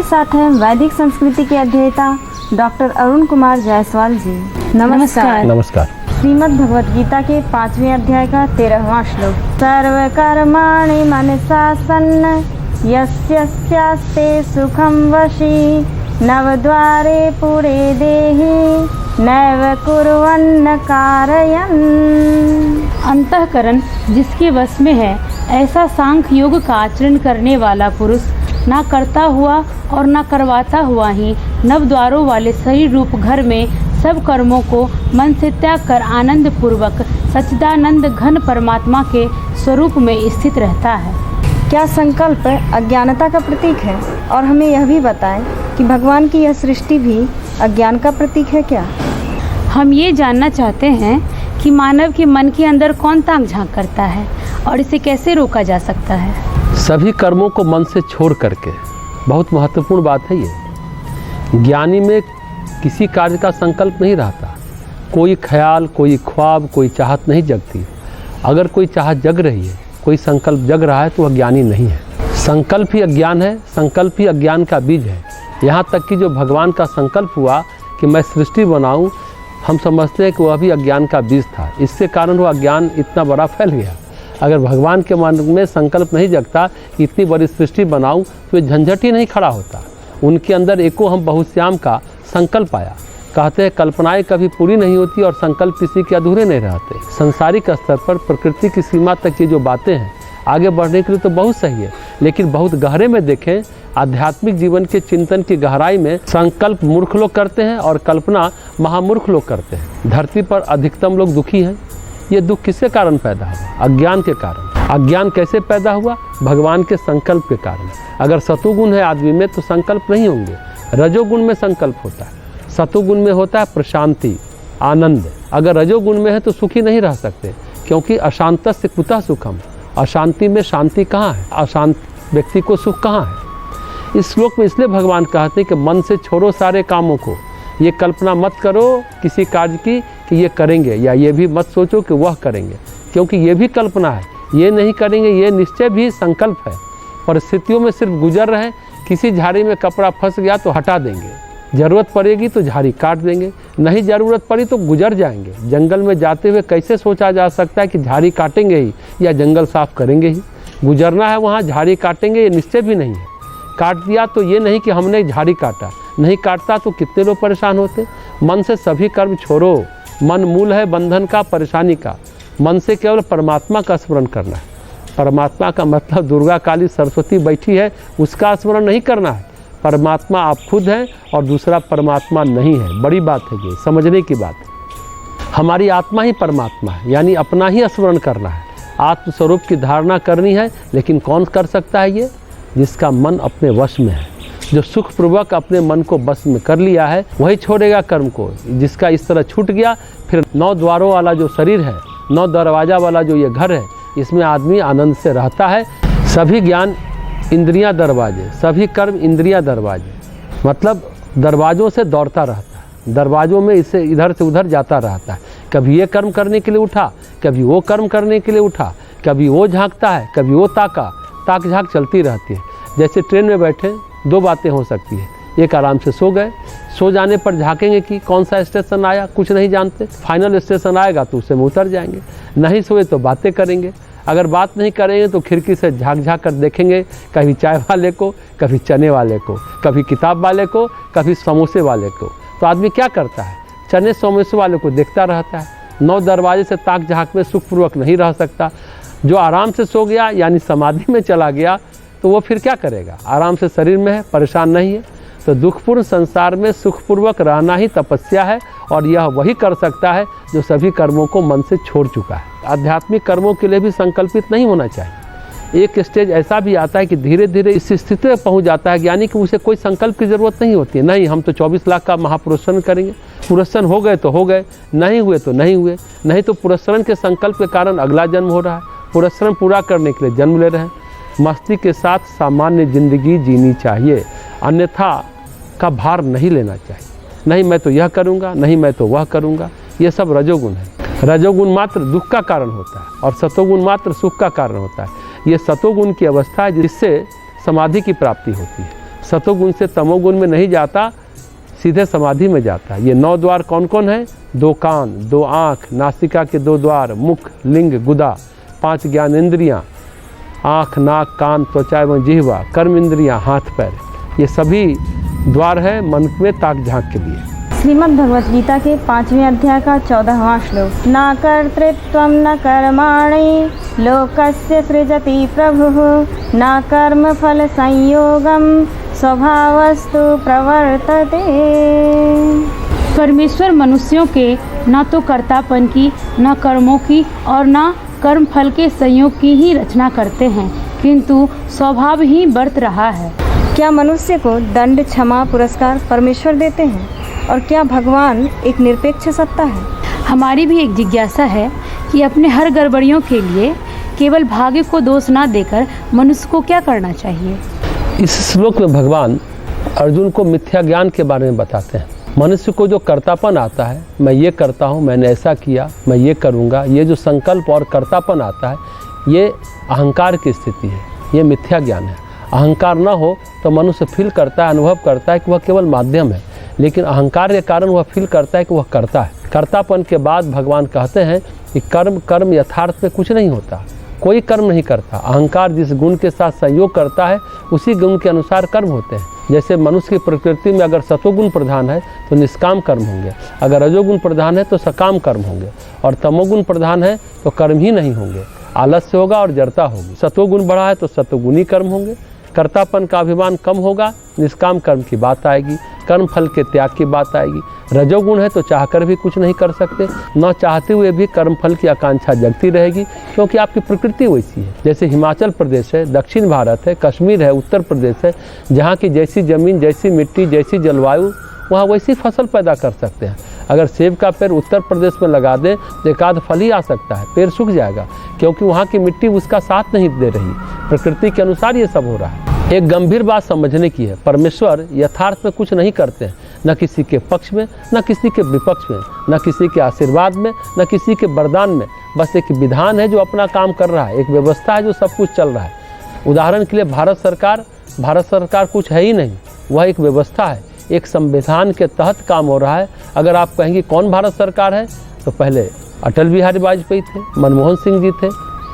साथ हैं वैदिक संस्कृति के अध्येता डॉक्टर अरुण कुमार जायसवाल जी। नमस्कार। नमस्कार। श्रीमद् भगवत गीता के 5वें अध्याय का 13वां श्लोक। सर्व कर्माणि मनसा सन्न यस्यास्ते सुखम वशी नवद्वारे पुरे देहि नैव कुर्वन्न कारयन्। अंतःकरण जिसके वश में है ऐसा सांख्य योग का आचरण करने वाला पुरुष ना करता हुआ और ना करवाता हुआ ही नवद्वारों वाले शरीर रूप घर में सब कर्मों को मन से त्याग कर आनंद पूर्वक सच्चिदानंद घन परमात्मा के स्वरूप में स्थित रहता है। क्या संकल्प अज्ञानता का प्रतीक है? और हमें यह भी बताएं कि भगवान की यह सृष्टि भी अज्ञान का प्रतीक है क्या? हम ये जानना चाहते हैं कि मानव के मन के अंदर कौन ताक झांक करता है और इसे कैसे रोका जा सकता है। सभी कर्मों को मन से छोड़ करके, बहुत महत्वपूर्ण बात है ये। ज्ञानी में किसी कार्य का संकल्प नहीं रहता, कोई ख्याल, कोई ख्वाब, कोई चाहत नहीं जगती। अगर कोई चाहत जग रही है, कोई संकल्प जग रहा है तो वह ज्ञानी नहीं है। संकल्प ही अज्ञान है, संकल्प ही अज्ञान का बीज है। यहाँ तक कि जो भगवान का संकल्प हुआ कि मैं सृष्टि बनाऊं, हम समझते हैं कि वह भी अज्ञान का बीज था। इससे कारण वह अज्ञान इतना बड़ा फैल गया। अगर भगवान के मन में संकल्प नहीं जगता कि इतनी बड़ी सृष्टि बनाऊं तो ये झंझट ही नहीं खड़ा होता। उनके अंदर एको हम बहुश्याम का संकल्प आया। कहते हैं कल्पनाएं कभी पूरी नहीं होती और संकल्प किसी के अधूरे नहीं रहते। संसारिक स्तर पर प्रकृति की सीमा तक ये जो बातें हैं आगे बढ़ने के लिए तो बहुत सही है, लेकिन बहुत गहरे में देखें, आध्यात्मिक जीवन के चिंतन की गहराई में संकल्प मूर्ख लोग करते हैं और कल्पना महामूर्ख लोग करते हैं। धरती पर अधिकतम लोग दुखी हैं। ये दुख किसके कारण पैदा हुआ? अज्ञान के कारण। अज्ञान कैसे पैदा हुआ? भगवान के संकल्प के कारण। अगर सतुगुण है आदमी में तो संकल्प नहीं होंगे। रजोगुण में संकल्प होता है, सतुगुण में होता है प्रशांति, आनंद। अगर रजोगुण में है तो सुखी नहीं रह सकते, क्योंकि अशांत से कुतः सुखम। अशांति में शांति कहाँ है? अशांत व्यक्ति को सुख कहाँ है? इस श्लोक में इसलिए भगवान कहते हैं कि मन से छोड़ो सारे कामों को। ये कल्पना मत करो किसी कार्य की कि ये करेंगे, या ये भी मत सोचो कि वह करेंगे, क्योंकि ये भी कल्पना है। ये नहीं करेंगे ये निश्चय भी संकल्प है। परिस्थितियों में सिर्फ गुजर रहे। किसी झाड़ी में कपड़ा फंस गया तो हटा देंगे, ज़रूरत पड़ेगी तो झाड़ी काट देंगे, नहीं ज़रूरत पड़ी तो गुजर जाएंगे। जंगल में जाते हुए कैसे सोचा जा सकता है कि झाड़ी काटेंगे ही या जंगल साफ करेंगे ही? गुजरना है वहाँ, झाड़ी काटेंगे ये निश्चय भी नहीं है। काट दिया तो ये नहीं कि हमने झाड़ी काटा, नहीं काटता तो कितने लोग परेशान होते। मन से सभी कर्म छोड़ो। मन मूल है बंधन का, परेशानी का। मन से केवल परमात्मा का स्मरण करना है। परमात्मा का मतलब दुर्गा काली सरस्वती बैठी है उसका स्मरण नहीं करना है। परमात्मा आप खुद हैं और दूसरा परमात्मा नहीं है। बड़ी बात है ये, समझने की बात है। हमारी आत्मा ही परमात्मा है, यानी अपना ही स्मरण करना है। आत्मस्वरूप की धारणा करनी है, लेकिन कौन कर सकता है ये? जिसका मन अपने वश में है, जो सुखपूर्वक अपने मन को बस में कर लिया है, वही छोड़ेगा कर्म को। जिसका इस तरह छूट गया, फिर 9 द्वारों वाला जो शरीर है, 9 दरवाजा वाला जो ये घर है, इसमें आदमी आनंद से रहता है। सभी ज्ञान इंद्रियां दरवाजे, सभी कर्म इंद्रियां दरवाजे, मतलब दरवाज़ों से दौड़ता रहता है। दरवाज़ों में इससे इधर से उधर जाता रहता है। कभी ये कर्म करने के लिए उठा, कभी वो कर्म करने के लिए उठा, कभी वो झांकता है, कभी वो ताका। ताक झाँक चलती रहती है। जैसे ट्रेन में बैठे, 2 बातें हो सकती है। एक आराम से सो गए, सो जाने पर झाँकेंगे कि कौन सा स्टेशन आया, कुछ नहीं जानते। फाइनल स्टेशन आएगा तो उससे उतर जाएंगे। नहीं सोए तो बातें करेंगे। अगर बात नहीं करेंगे तो खिड़की से झाँक झाँक कर देखेंगे, कभी चाय वाले को, कभी चने वाले को, कभी किताब वाले को, कभी समोसे वाले को। तो आदमी क्या करता है? चने समोसे वाले को देखता रहता है। 9 दरवाजे से ताक झाँक में सुखपूर्वक नहीं रह सकता। जो आराम से सो गया यानी समाधि में चला गया तो वो फिर क्या करेगा? आराम से शरीर में है, परेशान नहीं है। तो दुखपूर्ण संसार में सुखपूर्वक रहना ही तपस्या है, और यह वही कर सकता है जो सभी कर्मों को मन से छोड़ चुका है। आध्यात्मिक कर्मों के लिए भी संकल्पित नहीं होना चाहिए। एक स्टेज ऐसा भी आता है कि धीरे धीरे इस स्थिति में पहुंच जाता है, यानी कि उसे कोई संकल्प की ज़रूरत नहीं होती है। नहीं, हम तो 24 लाख का महापुरुषरण करेंगे। पुरुषरण हो गए तो हो गए, नहीं हुए तो नहीं हुए। नहीं तो पुरुषरण के संकल्प के कारण अगला जन्म हो रहा है। पुरुषरण पूरा करने के लिए जन्म ले रहे हैं। मस्ती के साथ सामान्य जिंदगी जीनी चाहिए, अन्यथा का भार नहीं लेना चाहिए। नहीं मैं तो यह करूँगा, नहीं मैं तो वह करूँगा, ये सब रजोगुण है। रजोगुण मात्र दुख का कारण होता है और सतोगुण मात्र सुख का कारण होता है। ये सतोगुण की अवस्था है जिससे समाधि की प्राप्ति होती है। सतोगुण से तमोगुण में नहीं जाता, सीधे समाधि में जाता है। ये 9 द्वार कौन कौन है? 2 कान, 2 आँख, नासिका के 2 द्वार, मुख, लिंग, गुदा, 5 ज्ञानेंद्रियाँ, आँख, नाक, कान, त्वचा एवं जिह्वा, कर्म इंद्रियाँ, हाथ पैर, ये सभी द्वार है मन में ताक झांक के लिए। श्रीमद् भगवत गीता के 5वें अध्याय का 14वां श्लोक, न कर्तृत्वं न कर्माणि लोकस्य सृजति प्रभुः न कर्म फल संयोगम स्वभावस्तु प्रवर्तते। परमेश्वर मनुष्यों के न तो कर्तापन की, न कर्मों की और न कर्म फल के संयोग की ही रचना करते हैं, किंतु स्वभाव ही बरत रहा है। क्या मनुष्य को दंड, क्षमा, पुरस्कार परमेश्वर देते हैं? और क्या भगवान एक निरपेक्ष सत्ता है? हमारी भी एक जिज्ञासा है कि अपने हर गड़बड़ियों के लिए केवल भाग्य को दोष ना देकर मनुष्य को क्या करना चाहिए? इस श्लोक में भगवान अर्जुन को मिथ्या ज्ञान के बारे में बताते हैं। मनुष्य को जो कर्तापन आता है, मैं ये करता हूँ, मैंने ऐसा किया, मैं ये करूँगा, ये जो संकल्प और कर्तापन आता है, ये अहंकार की स्थिति है, ये मिथ्या ज्ञान है। अहंकार न हो तो मनुष्य फील करता है, अनुभव करता है कि वह केवल माध्यम है, लेकिन अहंकार के कारण वह फील करता है कि वह करता है। कर्तापन के बाद भगवान कहते हैं कि कर्म यथार्थ में कुछ नहीं होता, कोई कर्म नहीं करता। अहंकार जिस गुण के साथ संयोग करता है उसी गुण के अनुसार कर्म होते हैं। जैसे मनुष्य की प्रकृति में अगर सतोगुण प्रधान है तो निष्काम कर्म होंगे, अगर रजोगुण प्रधान है तो सकाम कर्म होंगे, और तमोगुण प्रधान है तो कर्म ही नहीं होंगे, आलस्य होगा और जड़ता होगी। सतोगुण बढ़ा है तो सतोगुणी कर्म होंगे, कर्तापन का अभिमान कम होगा, निष्काम कर्म की बात आएगी, कर्म फल के त्याग की बात आएगी। रजोगुण है तो चाहकर भी कुछ नहीं कर सकते, न चाहते हुए भी कर्म फल की आकांक्षा जगती रहेगी, क्योंकि आपकी प्रकृति वैसी है। जैसे हिमाचल प्रदेश है, दक्षिण भारत है, कश्मीर है, उत्तर प्रदेश है, जहाँ की जैसी ज़मीन, जैसी मिट्टी, जैसी जलवायु, वहाँ वैसी फसल पैदा कर सकते हैं। अगर सेब का पेड़ उत्तर प्रदेश में लगा दें तो एक आध फल ही आ सकता है, पेड़ सूख जाएगा, क्योंकि वहाँ की मिट्टी उसका साथ नहीं दे रही। प्रकृति के अनुसार ये सब हो रहा है। एक गंभीर बात समझने की है, परमेश्वर यथार्थ में कुछ नहीं करते हैं, न किसी के पक्ष में, न किसी के विपक्ष में, न किसी के आशीर्वाद में, न किसी के वरदान में। बस एक विधान है जो अपना काम कर रहा है, एक व्यवस्था है जो सब कुछ चल रहा है। उदाहरण के लिए भारत सरकार कुछ है ही नहीं, वह एक व्यवस्था है, एक संविधान के तहत काम हो रहा है। अगर आप कहेंगे कौन भारत सरकार है, तो पहले अटल बिहारी वाजपेयी थे, मनमोहन सिंह जी थे,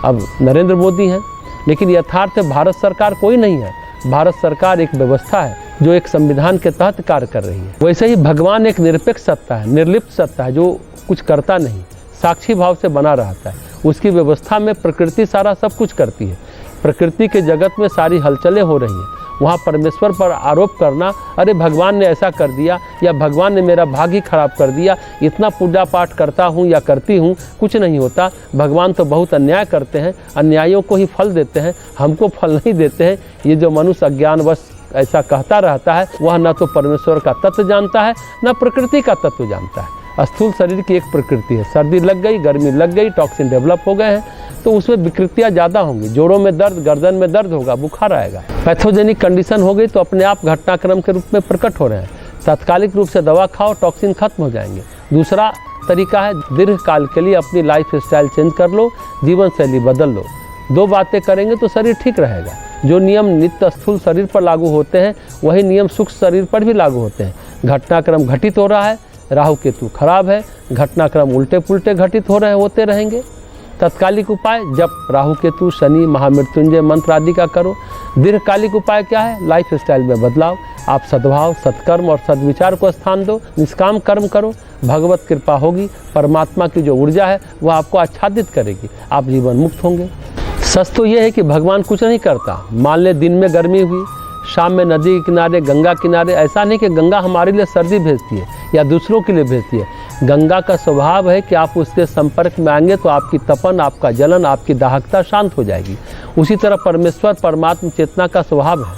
अब नरेंद्र मोदी हैं। लेकिन यथार्थ भारत सरकार कोई नहीं है, भारत सरकार एक व्यवस्था है जो एक संविधान के तहत कार्य कर रही है। वैसे ही भगवान एक निरपेक्ष सत्ता है, निर्लिप्त सत्ता है, जो कुछ करता नहीं, साक्षी भाव से बना रहता है। उसकी व्यवस्था में प्रकृति सारा सब कुछ करती है। प्रकृति के जगत में सारी हलचलें हो रही हैं, वहाँ परमेश्वर पर आरोप करना, अरे भगवान ने ऐसा कर दिया, या भगवान ने मेरा भाग्य खराब कर दिया, इतना पूजा पाठ करता हूँ या करती हूँ, कुछ नहीं होता। भगवान तो बहुत अन्याय करते हैं, अन्यायों को ही फल देते हैं, हमको फल नहीं देते हैं। ये जो मनुष्य अज्ञानवश ऐसा कहता रहता है, वह न तो परमेश्वर का तत्व जानता है, न प्रकृति का तत्व जानता है। स्थूल शरीर की एक प्रकृति है, सर्दी लग गई, गर्मी लग गई, टॉक्सिन डेवलप हो गए हैं, तो उसमें विकृतियाँ ज़्यादा होंगी, जोड़ों में दर्द, गर्दन में दर्द होगा, बुखार आएगा। पैथोजेनिक कंडीशन हो गई तो अपने आप घटनाक्रम के रूप में प्रकट हो रहे हैं। तात्कालिक रूप से दवा खाओ, टॉक्सिन खत्म हो जाएंगे। दूसरा तरीका है, दीर्घ काल के लिए अपनी लाइफ स्टाइल चेंज कर लो, जीवन शैली बदल लो। 2 बातें करेंगे तो शरीर ठीक रहेगा। जो नियम नित्य स्थूल शरीर पर लागू होते हैं, वही नियम सूक्ष्म शरीर पर भी लागू होते हैं। घटनाक्रम घटित हो रहा है, राहु केतु खराब है, घटनाक्रम उल्टे पुल्टे घटित होते रहेंगे। तत्कालिक उपाय जप, राहु केतु, शनि, महामृत्युंजय मंत्र आदि का करो। दीर्घकालिक उपाय क्या है? लाइफ स्टाइल में बदलाव, आप सद्भाव, सत्कर्म और सद्विचार को स्थान दो, निष्काम कर्म करो, भगवत कृपा होगी, परमात्मा की जो ऊर्जा है वह आपको आच्छादित करेगी, आप जीवन मुक्त होंगे। सच तो ये है कि भगवान कुछ नहीं करता। मान ले दिन में गर्मी हुई, शाम में नदी के किनारे, गंगा किनारे, ऐसा नहीं कि गंगा हमारे लिए सर्दी भेजती है या दूसरों के लिए भेजती है। गंगा का स्वभाव है कि आप उसके संपर्क में आएंगे तो आपकी तपन, आपका जलन, आपकी दाहकता शांत हो जाएगी। उसी तरह परमेश्वर परमात्म चेतना का स्वभाव है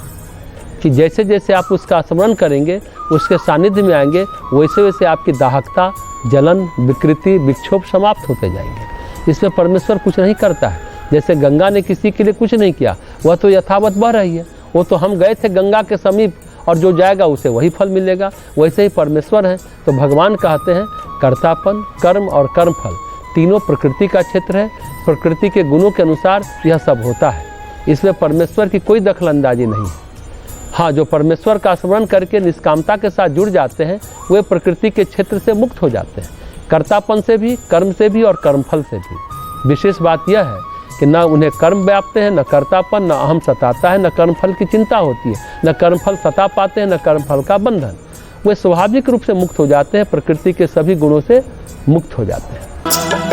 कि जैसे जैसे आप उसका स्मरण करेंगे, उसके सानिध्य में आएंगे, वैसे वैसे आपकी दाहकता, जलन, विकृति, विक्षोभ समाप्त होते जाएंगे। इसमें परमेश्वर कुछ नहीं करता है। जैसे गंगा ने किसी के लिए कुछ नहीं किया, वह तो यथावत बह रही है। वो तो हम गए थे गंगा के समीप और जो जाएगा उसे वही फल मिलेगा। वैसे ही परमेश्वर हैं। तो भगवान कहते हैं कर्तापन, कर्म और कर्मफल तीनों प्रकृति का क्षेत्र है। प्रकृति के गुणों के अनुसार यह सब होता है। इसमें परमेश्वर की कोई दखलंदाजी नहीं है। हाँ, जो परमेश्वर का स्मरण करके निष्कामता के साथ जुड़ जाते हैं वे प्रकृति के क्षेत्र से मुक्त हो जाते हैं, कर्तापन से भी, कर्म से भी और कर्मफल से भी। विशेष बात यह है कि न उन्हें कर्म व्याप्त है, न कर्तापन, न अहम सताता है, न कर्मफल की चिंता होती है, न कर्मफल सता पाते हैं, न कर्मफल का बंधन। वे स्वाभाविक रूप से मुक्त हो जाते हैं, प्रकृति के सभी गुणों से मुक्त हो जाते हैं।